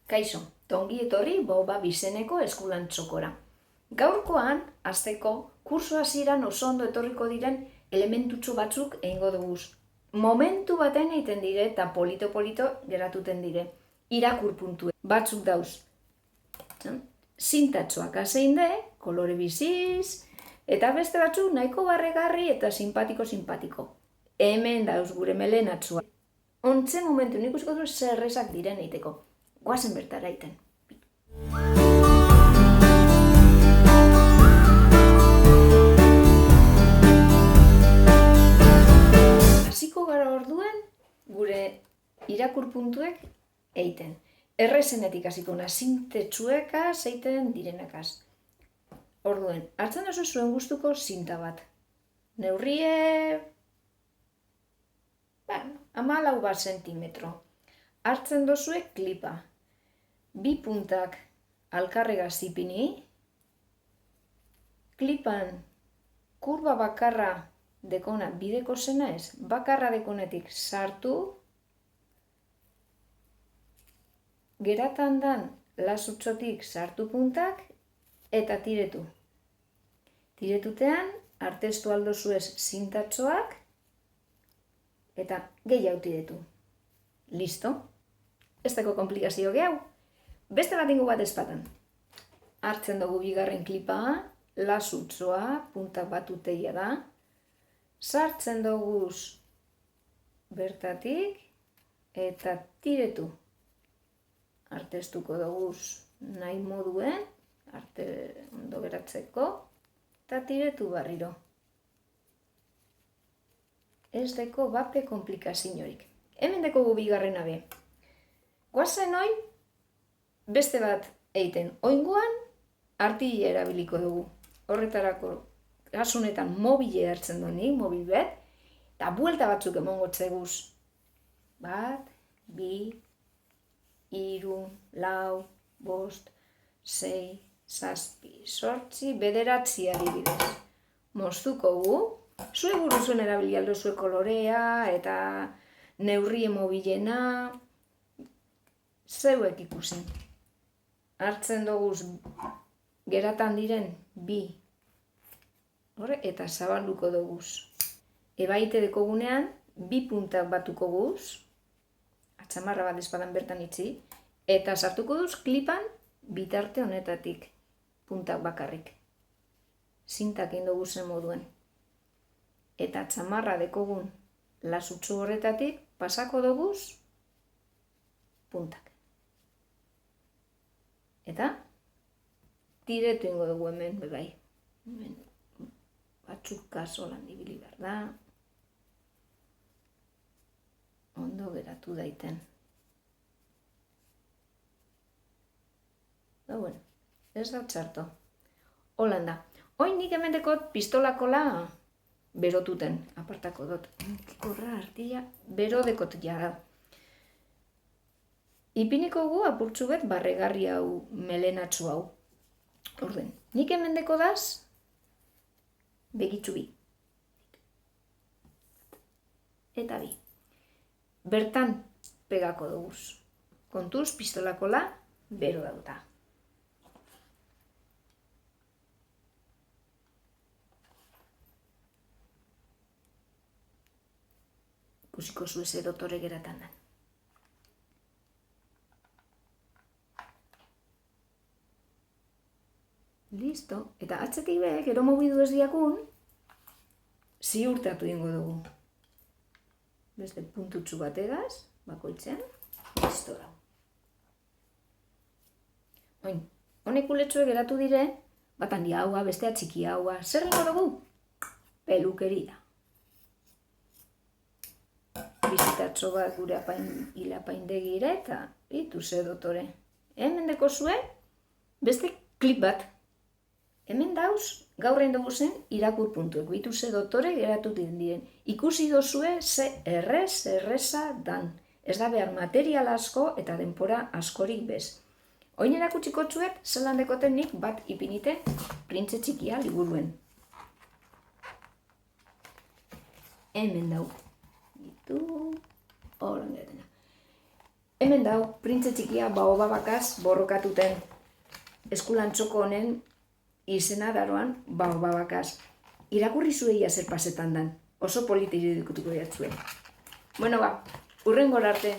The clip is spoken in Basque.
Kaixo, ongi etorri Baobab izeneko eskulantzokora. Gaurkoan, hasteko, kurso hasieran oso ondo etorriko diren elementutxo batzuk egingo duguz. Momentu baten egiten dire eta polito-polito geratuten dire. Irakur puntu batzuk dauz. Sintatxoak azein de, kolore biziz, eta beste batzuk nahiko barregarri eta simpatiko-simpatiko. Hemen dauz gure melenatxua. Ontze momentu nik usko du zerrezak diren eiteko. Guazen bertara iten. Hasiko gara orduen gure irakur puntuek eiten. Errezenetik hasiko na, sintetsueka zeiten direnakaz. Orduen, hartzen oso zuen gustuko zinta bat. Neurrie 14 zentimetro. Hartzen dozue klipa. 2 puntak alkarregaz ipini. Klipan kurba bakarra dekona bideko zena ez, bakarra dekonetik sartu. Geratan dan lasutxotik sartu puntak eta tiretu. Tiretutean, artestu aldo zuez zintatxoak eta gehiago tiretu. Listo. Ez dago komplikazio gehiago. Beste bat ingo bat ezpatan. Hartzen dugu bigarren klipa, lasutxoa, puntak batuteia da. Sartzen dugu bertatik eta tiretu. Artestuko dugu nahi moduen, arte ondo geratzeko, eta tiretu barriro. Ez deko bape komplikaziorik. Hemen dekogu bigarrena be. Guazen oin, beste bat eiten. Oingoan, artile erabiliko dugu. Horretarako, kasunetan mobile hartzen doni, mobil bet, eta buelta batzuk emongo txeguz. 1, 2, 3, 4, 5, 6, 7, 8, 9 adibidez. Moztuko gu, zue buruzuen erabili aldo zue kolorea eta neurrie mobilena, zeuek ikusi. Hartzen dugu geratan diren 2 eta zabalduko dugu. Ebaite dekogunean 2 puntak batuko guz, atxamarra bat espadan bertan itzi, eta sartuko duz klipan bitarte honetatik puntak bakarrik. Zintak egin dugu zen moduen. Eta atxamarra dekogun lasutxo horretatik pasako dugu puntak. Eta tiretu ingo dugu hemen bebai. Hemen batzuk kasolan ibili behar da. Ondo geratu daiten. Da bueno, ez da txarto. Holan da. Oin nik hemen dekot pistolakola berotuten, apartako dut. Korra artila, bero dekot jara. Ipiniko gu apurtzu bet barregarri hau, melenatxu hau. Orden, nik hemen deko daz, begitxu 2. Eta 2. Bertan pegako duguz. Kontuz, pistolakola, bero dauta. Ikusiko zueze dotore geratan da. Listo. Eta atzetik be, gero mobidu ez diakun, ziurtatu ingo dugu. Beste puntutxu bat egaz, bakoitzen, listo da. Oin, honek uletxoe geratu dire, bat handi haua, bestea txiki haua, zer ingo dugu? Pelukeria. Bizitatxo bat gure hilapaindegire eta itu ze dotore. Hemen deko zuen, beste klip bat. Hemen dauz, gaur egin dugu zen irakur puntuek. Bitu ze dotore geratu diren. Ikusi dozue ze erreza dan. Ez da behar material asko eta denpora askorik bez. Oin erakutsiko txuet, zelan dekoten nik bat ipinite printze txikia liburuen. Hemen dau. Holan getena. Hemen dau, printze txikia baobabakaz borrokatuten. Eskulan txoko honen izena daroan baobabakaz. Irakurri zueia zer pasetan dan. Oso politi irudikutuko jatzue. Bueno ba, hurrengora arte.